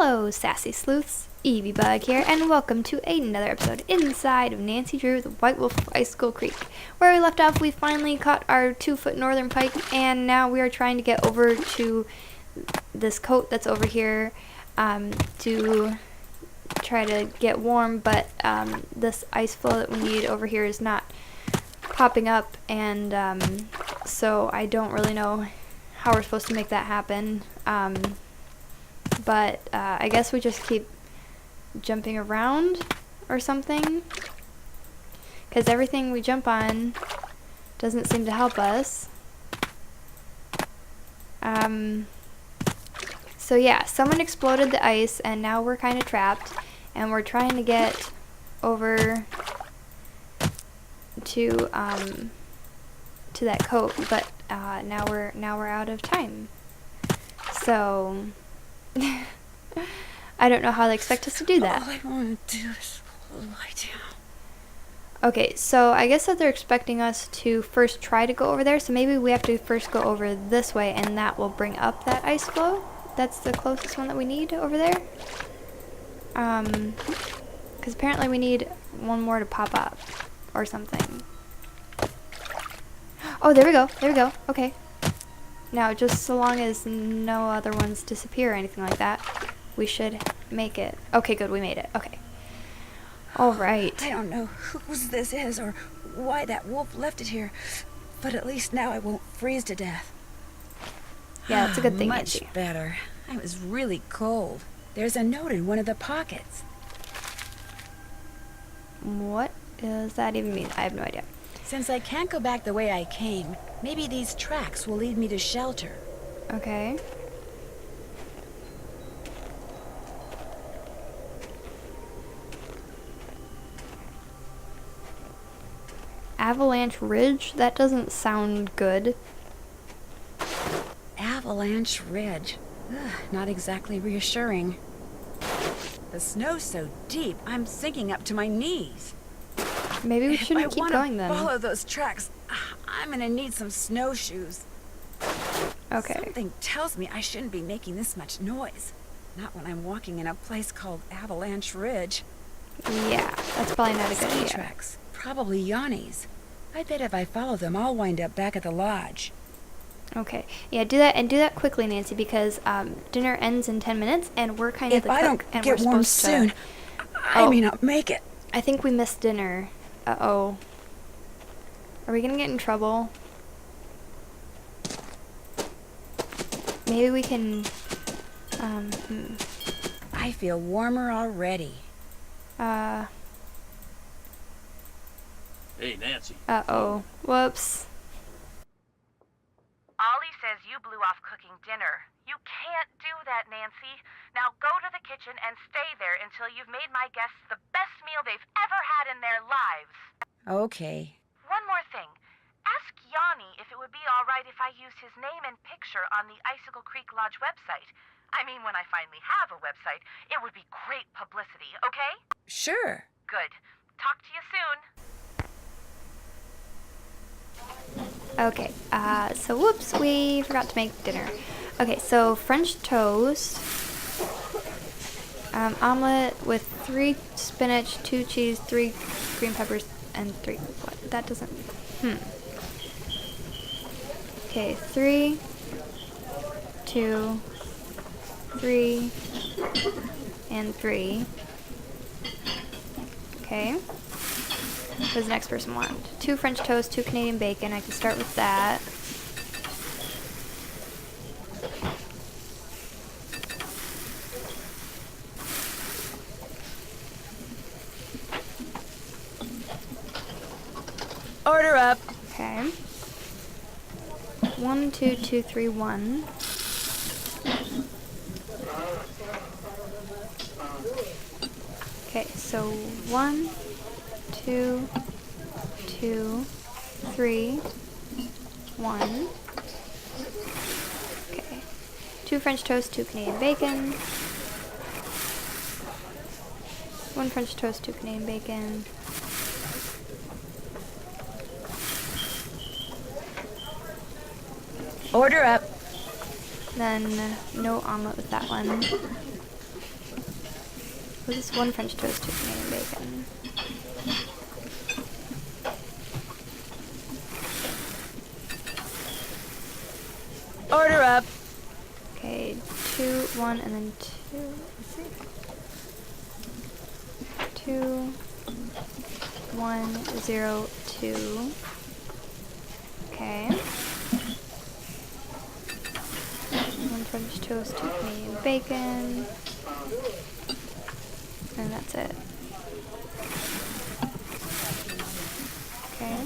Hello, Sassy Sleuths, EvyBugg here, and welcome to another episode inside of Nancy Drew's White Wolf Icicle Creek. Where we left off, we finally caught our 2-foot northern pike, and now we are trying to get over to this coat that's over here to try to get warm, but this ice floe that we need over here is not popping up, and so I don't really know how we're supposed to make that happen. But I guess we just keep jumping around or something, because everything we jump on doesn't seem to help us. So yeah, someone exploded the ice and now we're kind of trapped, and we're trying to get over to that coat, but now we're out of time. So I don't know how they expect us to do that. All I want to do is lie down. Okay, so I guess that they're expecting us to first try to go over there, so maybe we have to first go over this way, and that will bring up that ice floe. That's the closest one that we need over there. Because apparently we need one more to pop up or something. Oh, there we go. There we go. Okay. Now, just so long as no other ones disappear or anything like that, we should make it. Okay, good. We made it. Okay. All right. I don't know whose this is or why that wolf left it here, but at least now I won't freeze to death. Yeah, that's a good thing, Much Nancy. better. I was really cold. There's a note in one of the pockets. What does that even mean? I have no idea. Since I can't go back the way I came, maybe these tracks will lead me to shelter. Okay. Avalanche Ridge? That doesn't sound good. Avalanche Ridge. Ugh, not exactly reassuring. The snow's so deep, I'm sinking up to my knees. Maybe we shouldn't If keep I going want to then. follow those tracks, I'm gonna need some snowshoes. Okay. Something tells me I shouldn't be making this much noise. Not when I'm walking in a place called Avalanche Ridge. Yeah, that's probably not a good Ski idea. tracks, probably Yanni's. I bet if I follow them, I'll wind up back at the lodge. Okay. Yeah, do that, and do that quickly, Nancy, because dinner ends in 10 minutes, and we're kind of If the I cook, don't and get we're warm supposed soon, to. I may not make it. I think we missed dinner. Uh-oh. Are we gonna get in trouble? Maybe we can, I feel warmer already. Hey, Nancy. Uh-oh. Whoops. Ollie says you blew off cooking dinner. You can't do that, Nancy. Now go to the kitchen and stay there until you've made my guests the best meal they've ever had in their lives. Okay. One more thing. Ask Yanni if it would be all right if I used his name and picture on the Icicle Creek Lodge website. I mean, when I finally have a website, it would be great publicity, okay? Sure. Good. Talk to you soon. Okay, so whoops, we forgot to make dinner. Okay, so French toast, omelet with 3 spinach, 2 cheese, 3 green peppers, and 3, what, that doesn't, Okay, 3, 2, 3, and 3. Okay. What does the next person want? 2 French toast, 2 Canadian bacon. I can start with that. Order up. Okay. 1, 2, 2, 3, 1. Okay, so 1, 2, 2, 3, 1. Okay. 2 French toast, 2 Canadian bacon. 1 French toast, 2 Canadian bacon. Order up. Then no omelet with that one. Was this one French toast, 2 Canadian bacon? Order up. Okay, 2, 1, and then 2. Let's see. 2, 1, 0, 2. Okay. 1 French toast, 2 Canadian bacon. And that's it. Okay.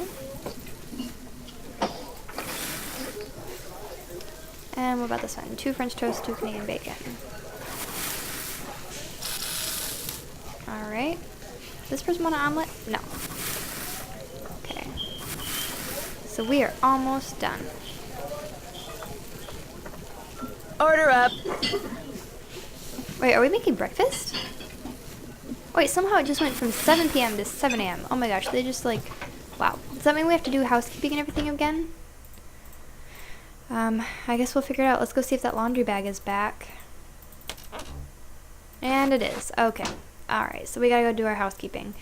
And what about this one? 2 French toast, 2 Canadian bacon. Alright. Does this person want an omelet? No. Okay. So we are almost done. Order up. Wait, are we making breakfast? Wait, somehow it just went from 7 p.m. to 7 a.m. Oh my gosh, they just like... Wow. Does that mean we have to do housekeeping and everything again? I guess we'll figure it out. Let's go see if that laundry bag is back. And it is. Okay. Alright, so we gotta go do our housekeeping.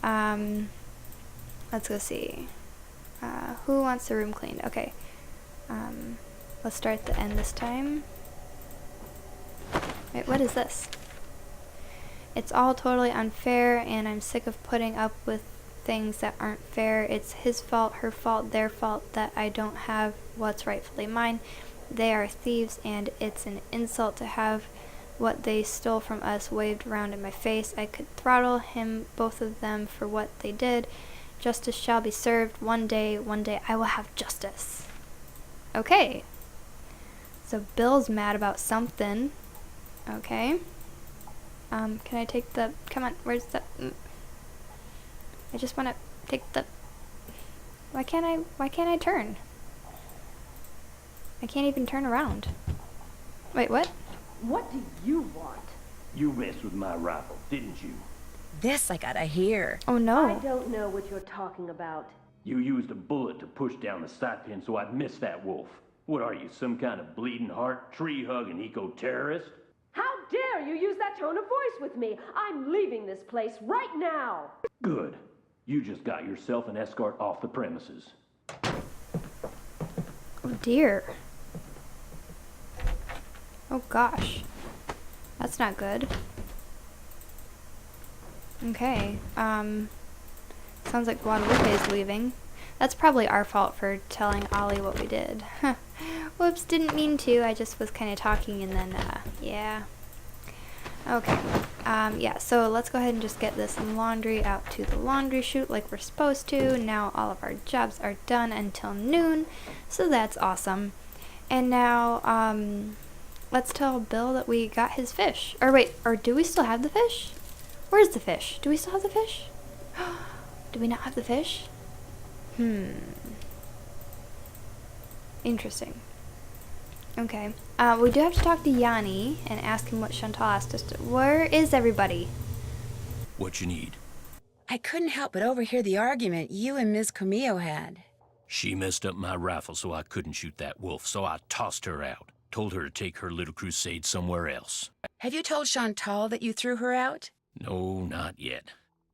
Let's go see. Who wants the room cleaned? Okay. Let's start at the end this time. Wait, what is this? It's all totally unfair, and I'm sick of putting up with things that aren't fair. It's his fault, her fault, their fault that I don't have what's rightfully mine. They are thieves, and it's an insult to have what they stole from us waved around in my face. I could throttle him, both of them, for what they did. Justice shall be served. One day I will have justice. Okay. So Bill's mad about something. Okay. Can I take the... Come on, where's the... I just want to take the... Why can't I turn? I can't even turn around. Wait, what? What do you want? You messed with my rifle, didn't you? This I gotta hear. Oh no. I don't know what you're talking about. You used a bullet to push down the sight pin so I'd miss that wolf. What are you, some kind of bleeding heart, tree-hugging eco-terrorist? How dare you use that tone of voice with me? I'm leaving this place right now. Good. You just got yourself an escort off the premises. Oh dear. Oh gosh. That's not good. Okay. Sounds like Guadalupe is leaving. That's probably our fault for telling Ollie what we did. Whoops, didn't mean to. I just was kind of talking and then, yeah. Okay. Yeah, so let's go ahead and just get this laundry out to the laundry chute like we're supposed to. Now all of our jobs are done until noon, so that's awesome. And now, let's tell Bill that we got his fish. Or wait, or do we still have the fish? Where's the fish? Do we still have the fish? Do we not have the fish? Interesting. Okay. We do have to talk to Yanni and ask him what Chantal asked us to... Where is everybody? What you need? I couldn't help but overhear the argument you and Ms. Camillo had. She messed up my rifle so I couldn't shoot that wolf, so I tossed her out. Told her to take her little crusade somewhere else. Have you told Chantal that you threw her out? No, not yet.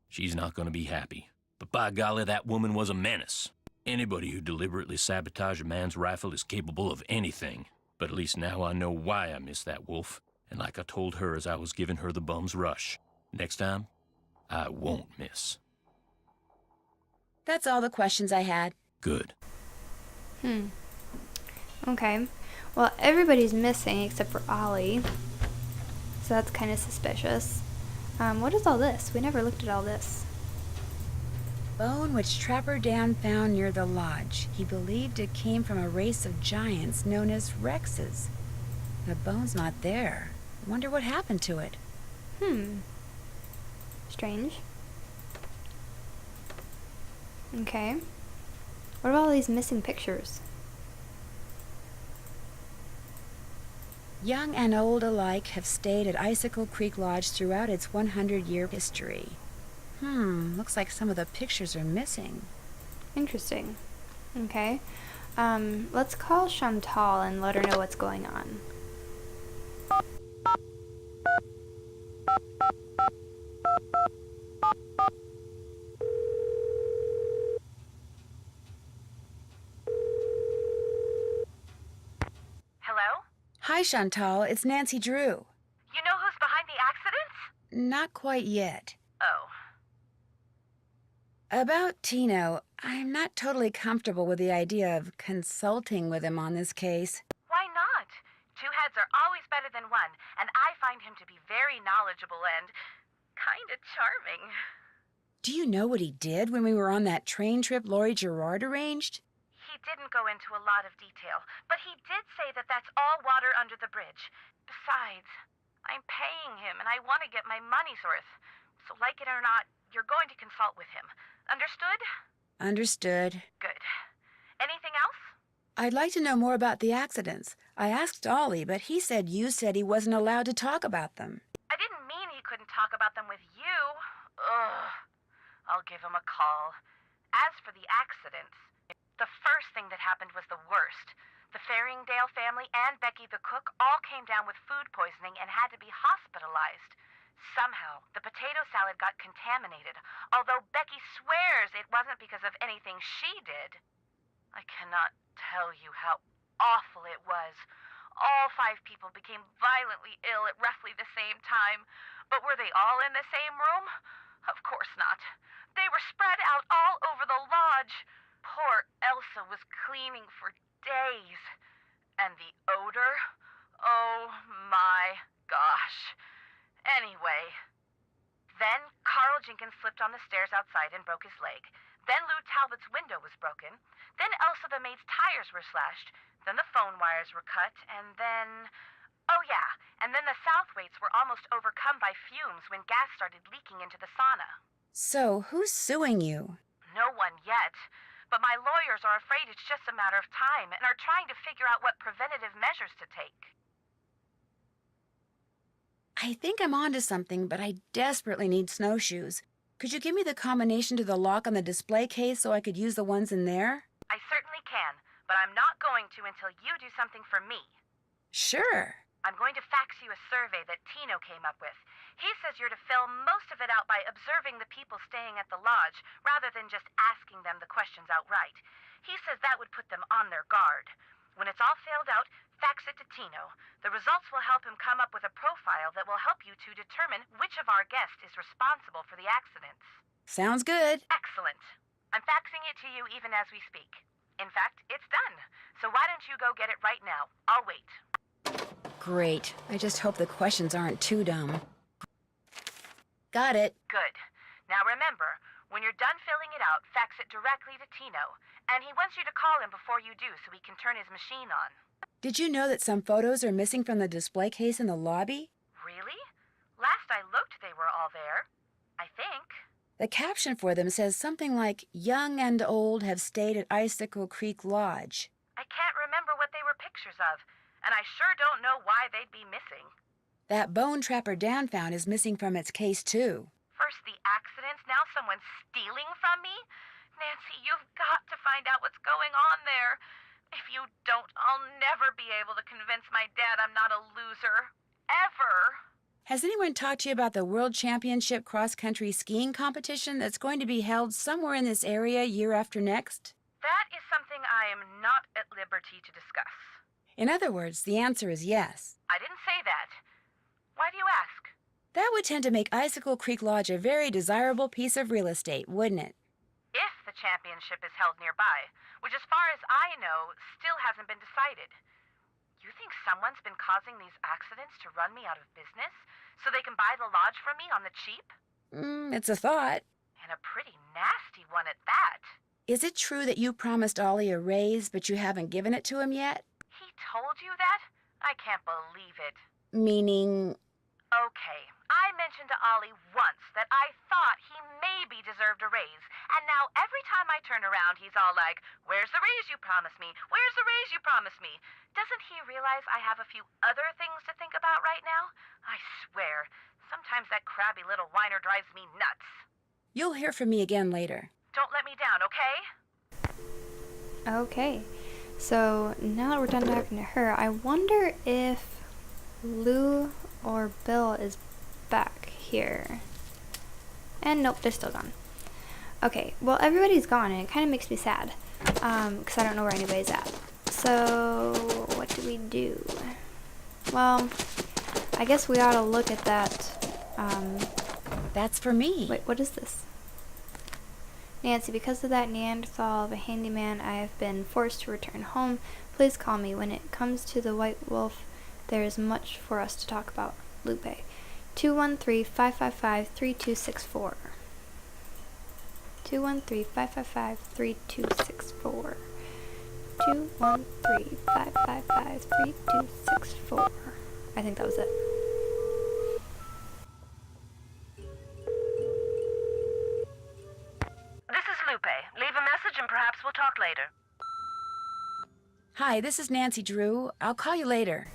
She's not gonna be happy. But by golly, that woman was a menace. Anybody who deliberately sabotaged a man's rifle is capable of anything. But at least now I know why I missed that wolf. And like I told her as I was giving her the bum's rush, next time, I won't miss. That's all the questions I had. Good. Okay. Well, everybody's missing except for Ollie. So that's kind of suspicious. What is all this? We never looked at all this. Bone which Trapper Dan found near the lodge. He believed it came from a race of giants known as Rexes. The bone's not there. I wonder what happened to it. Strange. Okay. What about all these missing pictures? Young and old alike have stayed at Icicle Creek Lodge throughout its 100-year history. Looks like some of the pictures are missing. Interesting. Okay. Let's call Chantal and let her know what's going on. Hello? Hi, Chantal. It's Nancy Drew. You know who's behind the accidents? Not quite yet. Oh. About Tino, I'm not totally comfortable with the idea of consulting with him on this case. Why not? Two heads are always better than one, and I find him to be very knowledgeable and kinda charming. Do you know what he did when we were on that train trip Laurie Gerard arranged? He didn't go into a lot of detail, but he did say that that's all water under the bridge. Besides, I'm paying him, and I want to get my money's worth. So like it or not, you're going to consult with him. Understood? Understood. Good. Anything else? I'd like to know more about the accidents. I asked Ollie, but he said you said he wasn't allowed to talk about them. I didn't mean he couldn't talk about them with you. Ugh. I'll give him a call. As for the accidents, the first thing that happened was the worst. The Faringdale family and Becky the cook all came down with food poisoning and had to be hospitalized. Somehow, the potato salad got contaminated, although Becky swears it wasn't because of anything she did. I cannot tell you how awful it was. All 5 people became violently ill at roughly the same time. But were they all in the same room? Of course not. They were spread out all over the lodge. Poor Elsa was cleaning for days. And the odor? Oh my gosh. Anyway, then Carl Jenkins slipped on the stairs outside and broke his leg. Then Lou Talbot's window was broken. Then Elsa the maid's tires were slashed. Then the phone wires were cut. And then... oh yeah, and then the Southwaites were almost overcome by fumes when gas started leaking into the sauna. So, who's suing you? No one yet. But my lawyers are afraid it's just a matter of time and are trying to figure out what preventative measures to take. I think I'm onto something, but I desperately need snowshoes. Could you give me the combination to the lock on the display case so I could use the ones in there? I certainly can, but I'm not going to until you do something for me. Sure. I'm going to fax you a survey that Tino came up with. He says you're to fill most of it out by observing the people staying at the lodge, rather than just asking them the questions outright. He says that would put them on their guard. When it's all filled out, fax it to Tino. The results will help him come up with a profile that will help you to determine which of our guests is responsible for the accidents. Sounds good. Excellent. I'm faxing it to you even as we speak. In fact, it's done. So why don't you go get it right now? I'll wait. Great. I just hope the questions aren't too dumb. Got it. Good. Now remember, when you're done filling it out, fax it directly to Tino. And he wants you to call him before you do so he can turn his machine on. Did you know that some photos are missing from the display case in the lobby? Really? Last I looked, they were all there. I think. The caption for them says something like, "Young and old have stayed at Icicle Creek Lodge." I can't remember what they were pictures of, and I sure don't know why they'd be missing. That bone Trapper Dan found is missing from its case, too. First the accidents, now someone's stealing from me? Nancy, you've got to find out what's going on there. If you don't, I'll never be able to convince my dad I'm not a loser. Ever. Has anyone talked to you about the World Championship cross-country skiing competition that's going to be held somewhere in this area year after next? That is something I am not at liberty to discuss. In other words, the answer is yes. I didn't say that. Why do you ask? That would tend to make Icicle Creek Lodge a very desirable piece of real estate, wouldn't it? If the championship is held nearby, which as far as I know, still hasn't been decided. You think someone's been causing these accidents to run me out of business so they can buy the lodge from me on the cheap? It's a thought. And a pretty nasty one at that. Is it true that you promised Ollie a raise, but you haven't given it to him yet? He told you that? I can't believe it. Meaning... Okay, I mentioned to Ollie once that I thought he maybe deserved a raise, and now every time I turn around, he's all like, "Where's the raise you promised me? Where's the raise you promised me?" Doesn't he realize I have a few other things to think about right now? I swear, sometimes that crabby little whiner drives me nuts. You'll hear from me again later. Don't let me down, okay? Okay, so now that we're done talking to her, I wonder if Lou or Bill is back here. And nope, they're still gone. Okay, well, everybody's gone, and it kind of makes me sad. Because I don't know where anybody's at. So, what do we do? Well, I guess we ought to look at that, That's for me. Wait, what is this? Nancy, because of that Neanderthal of a handyman, I have been forced to return home. Please call me. When it comes to the White Wolf, there is much for us to talk about. Lupe. 213-555-3264. 213-555-3264. 213-555-3264. I think that was it. This is Lupe. Leave a message and perhaps we'll talk later. Hi, this is Nancy Drew. I'll call you later.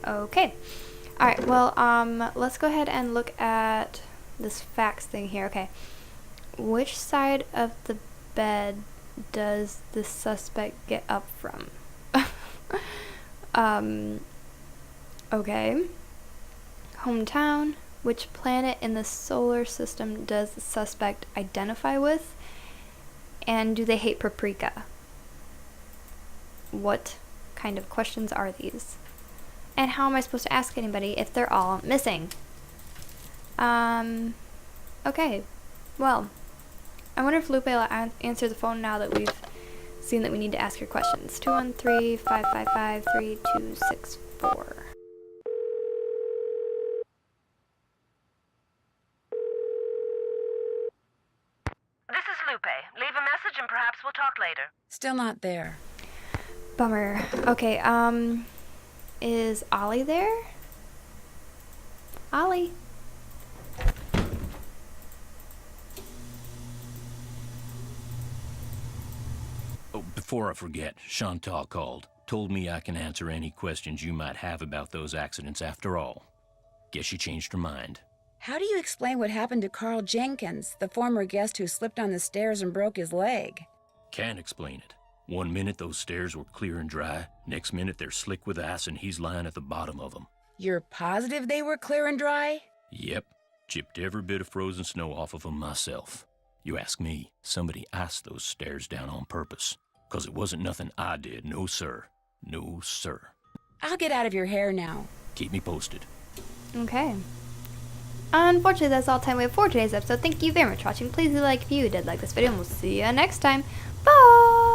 Okay. Alright, well, let's go ahead and look at this fax thing here. Okay. Which side of the bed does the suspect get up from? Okay. Hometown. Which planet in the solar system does the suspect identify with? And do they hate paprika? What kind of questions are these? And how am I supposed to ask anybody if they're all missing? Okay. Well, I wonder if Lupe will answer the phone now that we've seen that we need to ask her questions. 213-555-3264. This is Lupe. Leave a message and perhaps we'll talk later. Still not there. Bummer. Okay, is Ollie there? Ollie? Oh, before I forget, Chantal called. Told me I can answer any questions you might have about those accidents after all. Guess she changed her mind. How do you explain what happened to Carl Jenkins, the former guest who slipped on the stairs and broke his leg? Can't explain it. One minute those stairs were clear and dry, next minute they're slick with ice and he's lying at the bottom of them. You're positive they were clear and dry? Yep, chipped every bit of frozen snow off of them myself. You ask me, somebody iced those stairs down on purpose. 'Cause it wasn't nothing I did, no sir. No sir. I'll get out of your hair now. Keep me posted. Okay. Unfortunately, that's all the time we have for today's episode. Thank you very much for watching. Please do like if you did like this video, and we'll see you next time. Bye!